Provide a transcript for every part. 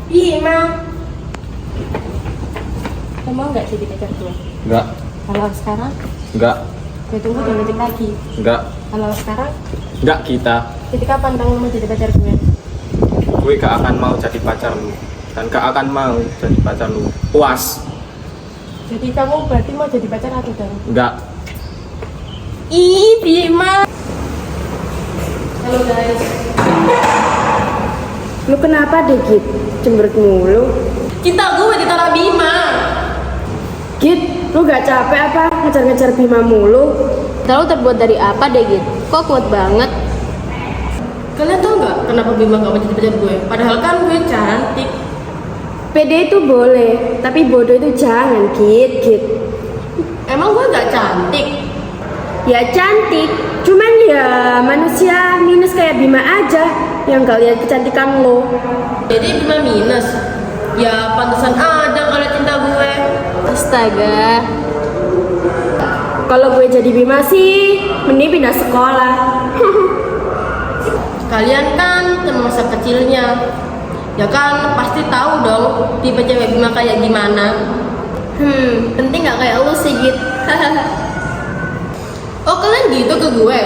Bima, kamu mau nggak jadi pacar gue? Enggak. Kalau sekarang, Enggak. gue tunggu 2 menit lagi. Enggak. Kalau sekarang, Enggak kita. jadi kapan kamu mau jadi pacar gue? Gue gak akan mau jadi pacar lu. Dan gak akan mau jadi pacar lu. Puas. Jadi kamu berarti mau jadi pacar aku dong? Enggak. Ih, Bima. Halo guys. Lu kenapa deh, Git? Cemberut mulu. Cinta gue ditolak Bima. Git, lu gak capek apa ngejar-ngejar Bima mulu? Lalu terbuat dari apa deh Git? Kok kuat banget? Kalian tau nggak kenapa Bima gak mau jadi pacar gue? Padahal kan gue cantik. Pede itu boleh, tapi bodoh itu jangan, Git. Emang gue gak cantik? Ya cantik, cuman ya manusia minus kayak Bima aja yang gak lihat kecantikan lo. Jadi Bima minus. Ya pantesan aja kalau cinta gue. Astaga. Kalau gue jadi Bima sih, mending pindah sekolah. Kalian kan teman masa kecilnya. Ya kan pasti tahu dong tipe cewek Bima kayak gimana. Penting gak kayak lu sih Git? Oh kalian gitu ke gue?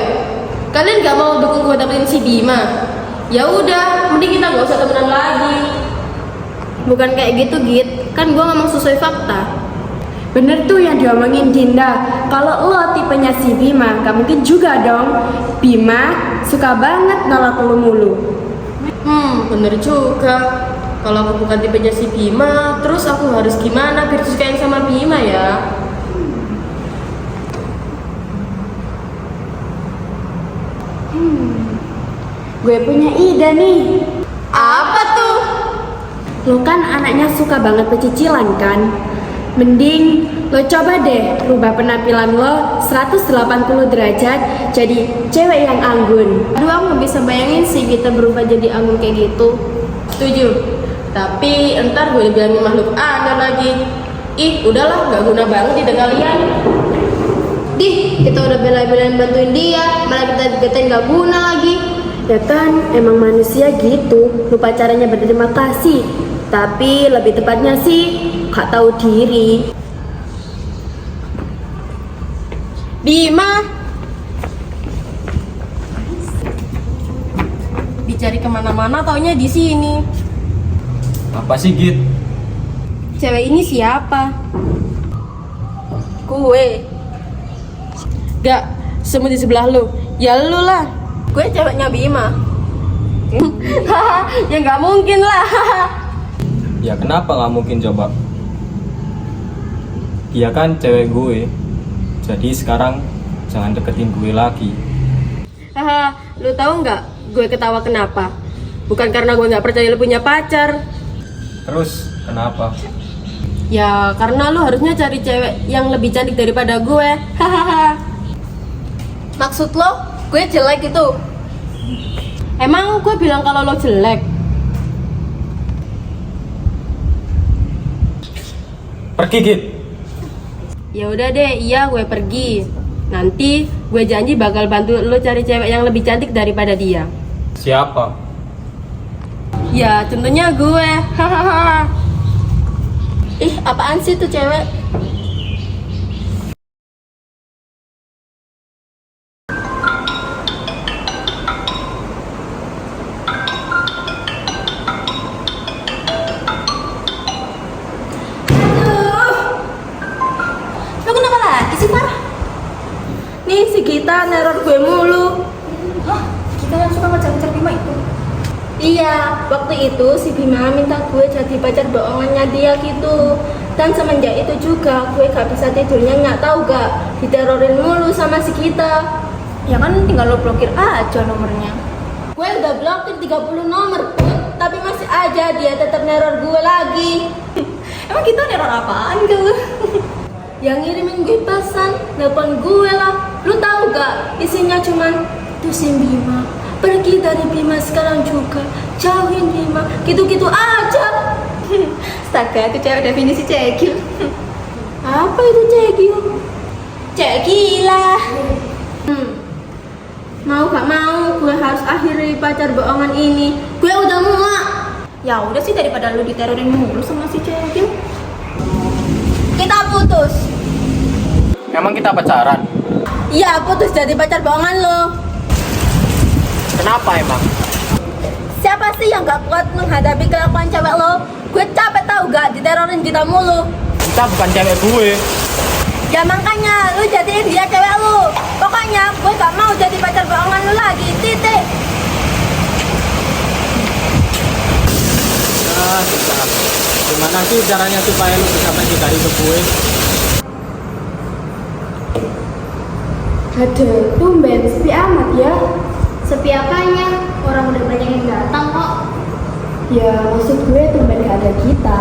Kalian gak mau dukung gue dapetin si Bima? Ya udah, mending kita gak usah temenan lagi. Bukan kayak gitu Git, kan gua ngomong sesuai fakta. Bener tuh yang diomongin Dinda. Kalau lo tipenya si Bima, gak mungkin juga dong. Bima suka banget nolak lo mulu. Bener juga. Kalau aku bukan tipenya si Bima, terus aku harus gimana biar sukain sama Bima ya? Gue punya ide nih. Apa tuh? Lo kan anaknya suka banget pecicilan kan? Mending lo coba deh rubah penampilan lo 180 derajat jadi cewek yang anggun. Aduh aku gak bisa bayangin sih kita berubah jadi anggun kayak gitu. Setuju. Tapi entar gue dibilangin makhluk aneh lagi. Ih, udahlah, gak guna banget ide kalian. Dih, kita udah bela-belain bantuin dia, malah kita dikatain gak guna lagi. Ya kan emang manusia gitu, lupa caranya berterima kasih. Tapi lebih tepatnya sih gak tahu diri. Bima, dicari kemana-mana taunya di sini. Apa sih, Git? Cewek ini siapa? Gue. Gak, semua di sebelah lu. Ya lu lah. Gue ceweknya Bima. Ya nggak mungkin lah. Ya kenapa gak mungkin coba? Dia kan cewek gue. Jadi sekarang jangan deketin gue lagi. Haha, lu tahu nggak? Gue ketawa kenapa? Bukan karena gue nggak percaya lu punya pacar. Terus kenapa? Ya karena lu harusnya cari cewek yang lebih cantik daripada gue. Hahaha. Maksud lo, gue jelek itu? Emang gue bilang kalau lo jelek? Pergi, Git. Ya udah deh, iya gue pergi. Nanti gue janji bakal bantu lo cari cewek yang lebih cantik daripada dia. Siapa? Ya contohnya gue. Hahaha. Ih, apaan sih tuh cewek? Lu kenapa lagi sih Farah? Nih si Gita neror gue mulu. Hah? Kita yang suka ngejar-ngejar Bima itu? Iya, waktu itu si Bima minta gue jadi pacar bohongannya dia gitu. Dan semenjak itu juga gue gak bisa tidurnya, nggak tahu gak diterorin mulu sama si Gita. Ya kan tinggal lo blokir aja nomornya. Gue udah blokir 30 nomor pun, tapi masih aja dia tetap neror gue lagi. Emang kita neror apaan ke lu? Yang ngirimin gue pesan, nelpon gue lah. Lu tahu gak isinya cuman tusin Bima, pergi dari Bima sekarang juga, jauhin Bima, gitu-gitu aja. Astaga, itu cewek definisi cekil. Apa itu cekil? Cek gila. Mau gak mau gue harus akhiri pacar bohongan ini. Gue udah muak. Ya udah sih, daripada lu diterorin mulu sama si cewek Bim. Kita putus. Emang kita pacaran? Iya, putus jadi pacar bohongan lo. Kenapa emang? Siapa sih yang gak kuat menghadapi kelakuan cewek lo? Gue capek tau gak diterorin kita mulu. Kita bukan cewek gue. Ya makanya lu jadiin dia cewek lu. Pokoknya gue gak mau jadi pacar bohongan lu lagi. Titik. Susah. Gimana sih caranya supaya lu bisa menghindari ke gue? Aduh, tumben sepi amat ya. Sepi apanya? Orang udah banyak yang datang kok. Ya, maksud gue tumben gak ada kita.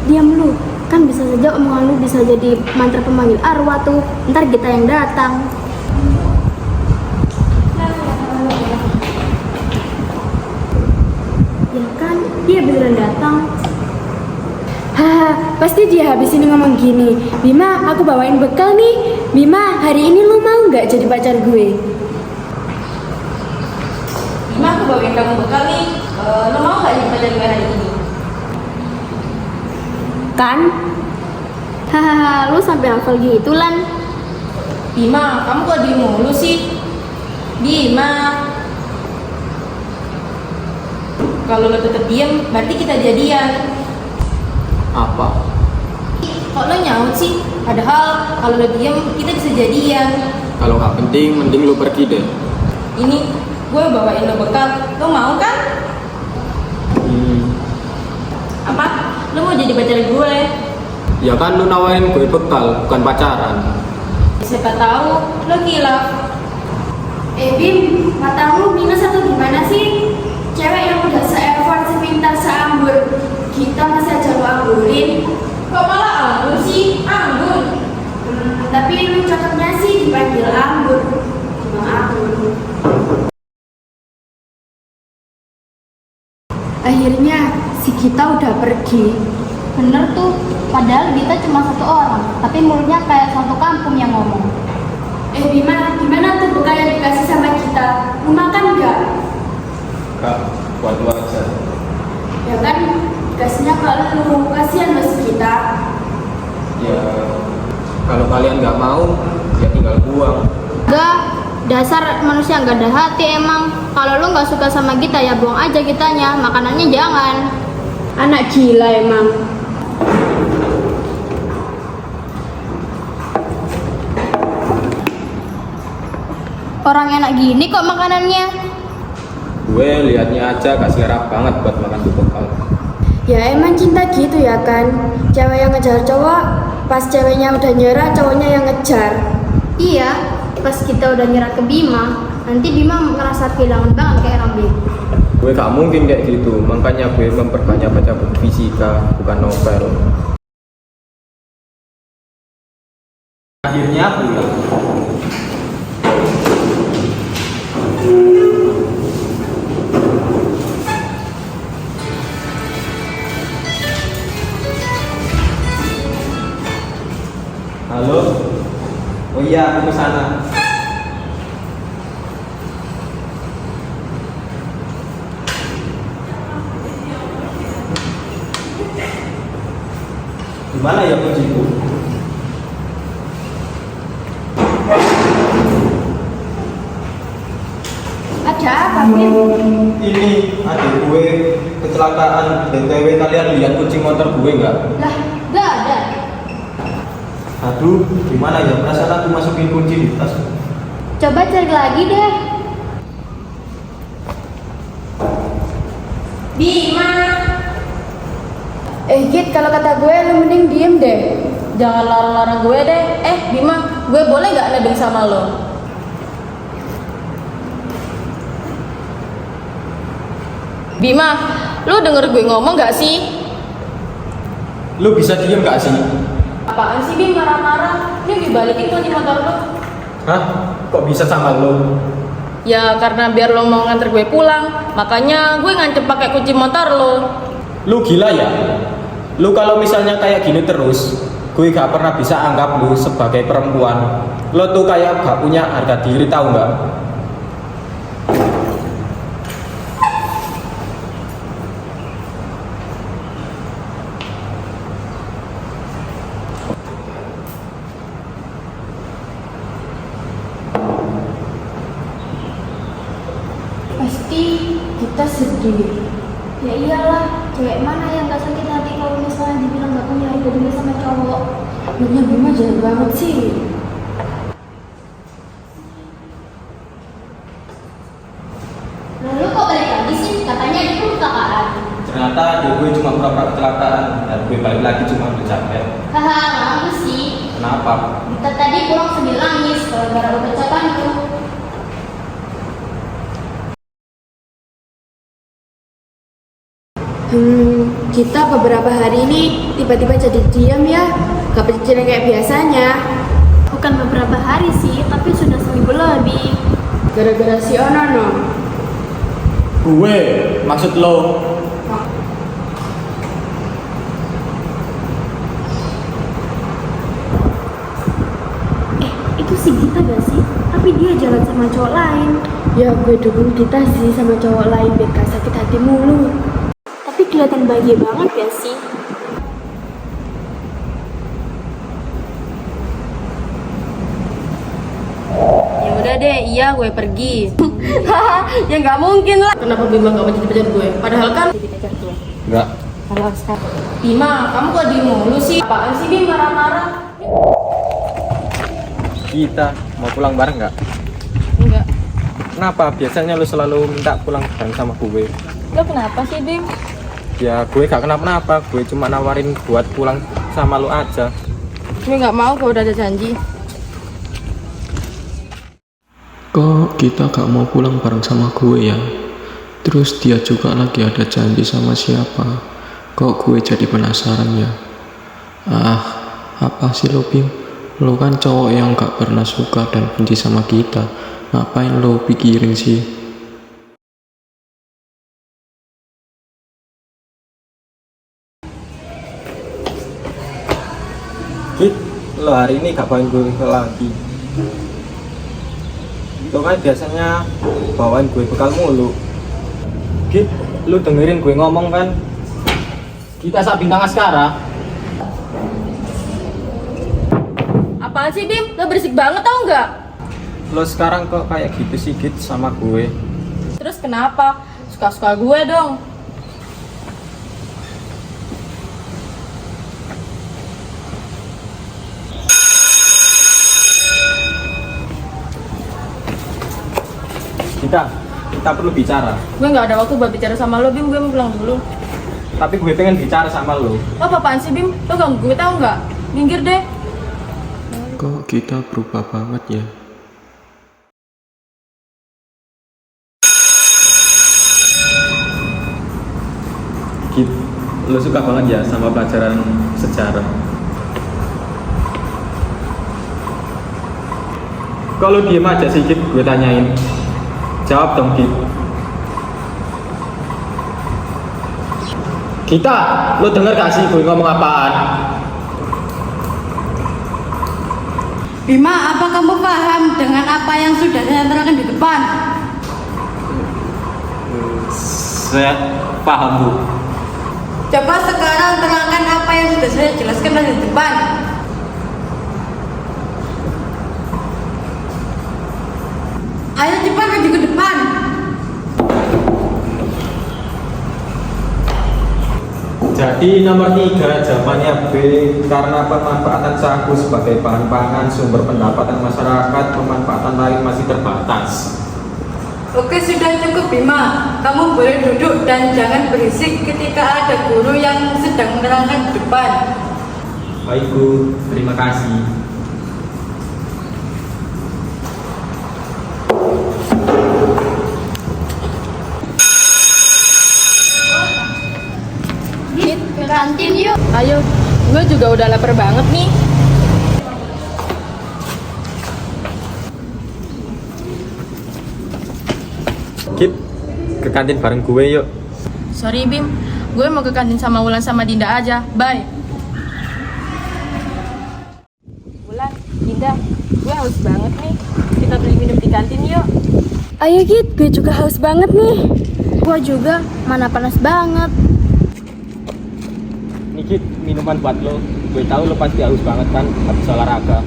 Diam lu, kan bisa saja omongan lu bisa jadi mantra pemanggil arwah tuh. Ntar kita yang datang. Ya kan, dia beneran datang. Haha, pasti dia habis ini ngomong gini, Bima, aku bawain bekal nih. Bima, hari ini lu mau nggak jadi pacar gue? Bima, aku bawain kamu bekal nih. Lo mau gak jadi pacar gue hari ini? Kan? Hahaha, lu sampai hafal gitu Lan. Bima, kamu kok diem mulu sih? Bima. Kalau lo tetap diem, berarti kita jadian. Apa? Kok lo nyaut sih? Padahal kalau lo diem, kita bisa jadian. Kalau nggak penting, mending lu pergi deh. Ini gue bawain lo bekal. Lo mau kan? Apa? Lo mau jadi pacar gue? Ya kan lu nawarin gue bekal, bukan pacaran. Siapa tahu lo gila. Bim, matamu minus atau gimana sih? Cewek yang udah se-effort, sepintar, seambur, kita masih aja lu anggurin. Kok malah anggur sih? Anggur. Tapi lu cocoknya sih dipanggil anggur. Emang anggur. Akhirnya si kita udah pergi. Bener tuh, padahal kita cuma satu orang, tapi mulutnya kayak satu kampung yang ngomong. Bima, gimana tuh bekal yang dikasih sama kita? Lu makan nggak? Kak, buat lu aja. Ya kan, dikasihnya kalau lu, kasihan lo si kita. Ya, kalau kalian nggak mau, ya tinggal buang. Enggak, dasar manusia nggak ada hati emang. Kalau lu nggak suka sama kita ya buang aja kitanya, makanannya jangan. Anak gila emang. Orang enak gini kok makanannya. Gue liatnya aja gak selera banget buat makan tuh bekal. Ya emang cinta gitu ya kan. Cewek yang ngejar cowok, pas ceweknya udah nyerah, cowoknya yang ngejar. Iya, pas kita udah nyerah ke Bima, nanti Bima ngerasa kehilangan banget kayak Rambi. Gue gak mungkin kayak gitu, makanya gue memperbanyak baca buku fisika, bukan novel. Akhirnya pulang. Halo? Oh iya, aku kesana. Gimana ya kunciku? Ada apa, Bim? Ini adik gue kecelakaan BTW, kalian lihat kunci motor gue nggak? Lah, nggak ada. Aduh, gimana ya, perasaan aku masukin kunci di tas. Coba cari lagi deh. Bima. Git, kalau kata gue lu mending diem deh. Jangan larang-larang gue deh. Bima, gue boleh gak nebeng sama lo? Bima, lu denger gue ngomong gak sih? Lu bisa diem gak sih? Apaan sih Bim marah-marah? Ini dibalikin kunci motor lo. Hah? Kok bisa sama lo? Ya karena biar lo mau nganter gue pulang, makanya gue ngancep pakai kunci motor lo. Lu gila ya? Lu kalau misalnya kayak gini terus, gue gak pernah bisa anggap lu sebagai perempuan. Lo tuh kayak gak punya harga diri, tahu nggak? Pasti kita sedih. Ya iyalah, cewek mana yang gak sakit hati kalau misalnya dibilang gak punya harga diri sama cowok. Duitnya Bima jahat banget sih. Lalu kok balik lagi sih? Katanya itu kecelakaan. Ternyata dia gue cuma pura-pura kecelakaan dan gue balik lagi cuma udah capek. Haha, ngaku sih. Kenapa? Kita tadi pulang sambil nangis gara-gara lo kecelakaan itu. Kita beberapa hari ini tiba-tiba jadi diam ya. Gak bercerita kayak biasanya. Bukan beberapa hari sih, tapi sudah seminggu lebih. Gara-gara si Ono no. Gue, maksud lo? Itu si Gita gak sih? Tapi dia jalan sama cowok lain. Ya gue dukung Gita sih sama cowok lain biar gak sakit hati mulu. Tapi kelihatan bahagia banget gak sih? Ya udah deh, iya gue pergi. Ya nggak mungkin lah. Kenapa Bima nggak mau jadi pacar gue? Padahal kan jadi pacar gue. Enggak. Kalau sekarang Bima, kamu kok diem mulu sih? Apaan sih Bim marah-marah? Kita mau pulang bareng nggak? Enggak. Kenapa? Biasanya lo selalu minta pulang bareng sama gue. Lo kenapa sih Bim? Ya gue gak kenapa-napa, gue cuma nawarin buat pulang sama lo aja. Gue nggak mau, gue udah ada janji. Kok kita gak mau pulang bareng sama gue ya? Terus dia juga lagi ada janji sama siapa? Kok gue jadi penasaran ya? Ah, apa sih lo Bim? Lo kan cowok yang gak pernah suka dan benci sama kita. Ngapain lo pikirin sih? Git, lo hari ini gak bawain gue lagi. Lo kan biasanya bawain gue bekal mulu. Git, lo dengerin gue ngomong kan? Kita sak bintang askara. Apaan sih Bim? Lo berisik banget tau nggak? Lo sekarang kok kayak gitu sih Git sama gue. Terus kenapa? Suka-suka gue dong. Kita perlu bicara. Gue nggak ada waktu buat bicara sama lo Bim, gue mau pulang dulu. Tapi gue pengen bicara sama lo. Lo apaan sih Bim? Lo ganggu gue tau nggak? Minggir deh. Kok kita berubah banget ya? Git, lo suka banget ya sama pelajaran sejarah. Kalau diem aja sih Git, gue tanyain. Jawab dong Git. Kita, lo denger gak sih gue ngomong apaan? Bima, apa kamu paham dengan apa yang sudah saya terangkan di depan? Saya paham Bu. Coba sekarang terangkan apa yang sudah saya jelaskan di depan. Ayo cepat maju ke depan. Jadi nomor 3 jawabannya B, karena pemanfaatan sagu sebagai bahan pangan, sumber pendapatan masyarakat, pemanfaatan lain masih terbatas. Oke, sudah cukup Bima. Kamu boleh duduk dan jangan berisik ketika ada guru yang sedang menerangkan di depan. Baik Bu, terima kasih. Git, ke kantin yuk. Ayo, gue juga udah lapar banget nih. Git, ke kantin bareng gue yuk. Sorry Bim, gue mau ke kantin sama Wulan sama Dinda aja. Bye. Wulan, Dinda, gue haus banget nih. Kita beli minum di kantin yuk. Ayo Git, gue juga haus banget nih. Gua juga, mana panas banget. Nih Git, minuman buat lo. Gue tahu lo pasti haus banget kan habis olahraga.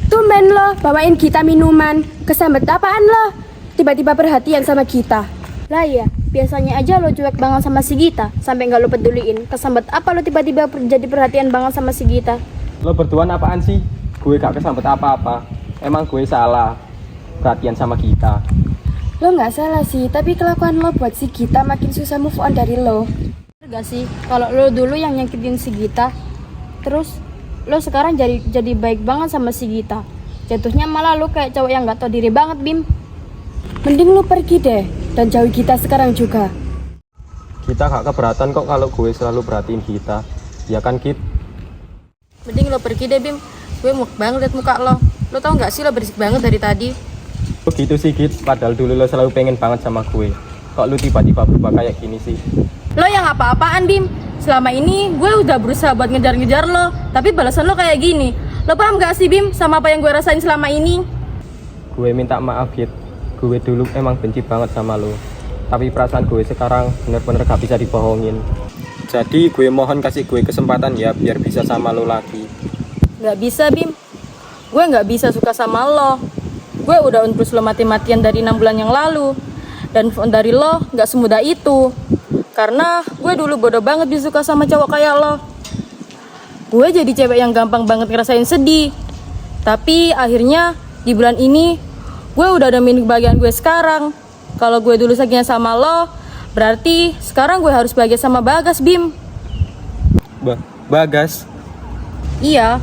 Tumben lo, bawain kita minuman. Kesambet apaan lo? tiba-tiba perhatian sama kita. Lah ya, biasanya aja lo cuek banget sama si Gita, sampai nggak lo peduliin. Kesambet apa lo tiba-tiba jadi perhatian banget sama si Gita? Lo berdua apaan sih? Gue gak kesambet apa-apa. Emang gue salah perhatian sama kita. Lo nggak salah sih, tapi kelakuan lo buat si Gita makin susah move on dari lo. Gak sih, kalau lo dulu yang nyakitin si Gita, terus lo sekarang jadi baik banget sama si Gita. Jatuhnya malah lo kayak cowok yang nggak tau diri banget, Bim. Mending lo pergi deh dan jauhi Gita sekarang juga. Kita gak keberatan kok kalau gue selalu perhatiin kita. Ya kan, Kit? Mending lo pergi deh, Bim. Gue muak banget liat muka lo. Lo tau gak sih lo berisik banget dari tadi? Begitu sih, Kit. Padahal dulu lo selalu pengen banget sama gue. Kok lo tiba-tiba berubah kayak gini sih? Lo yang apa-apaan, Bim? Selama ini gue udah berusaha buat ngejar-ngejar lo, tapi balasan lo kayak gini. Lo paham gak sih, Bim, sama apa yang gue rasain selama ini? Gue minta maaf, Kit. Gue dulu emang benci banget sama lo. Tapi perasaan gue sekarang bener-bener gak bisa dibohongin. Jadi gue mohon kasih gue kesempatan ya, biar bisa sama lo lagi. Gak bisa, Bim. Gue gak bisa suka sama lo. Gue udah unplus lo mati-matian dari 6 bulan yang lalu. Dan move on dari lo gak semudah itu. Karena gue dulu bodoh banget bisa suka sama cowok kayak lo. Gue jadi cewek yang gampang banget ngerasain sedih. Tapi akhirnya di bulan ini gue udah nemuin kebahagiaan gue sekarang. Kalau gue dulu sakinya sama lo, berarti sekarang gue harus bahagia sama Bagas, Bim. Bagas? Iya,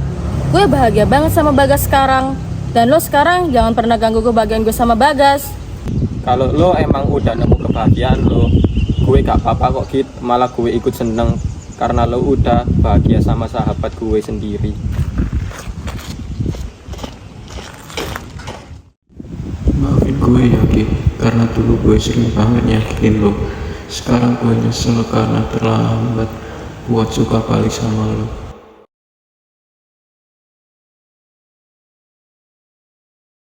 gue bahagia banget sama Bagas sekarang. Dan lo sekarang jangan pernah ganggu kebahagiaan gue sama Bagas. Kalau lo emang udah nemu kebahagiaan lo, gue gak apa-apa kok, Kit. Malah gue ikut seneng karena lo udah bahagia sama sahabat gue sendiri. Maafin gue ya Ki, karena dulu gue sering banget nyakitin lo. Sekarang gue nyesel karena terlambat buat suka balik sama lo.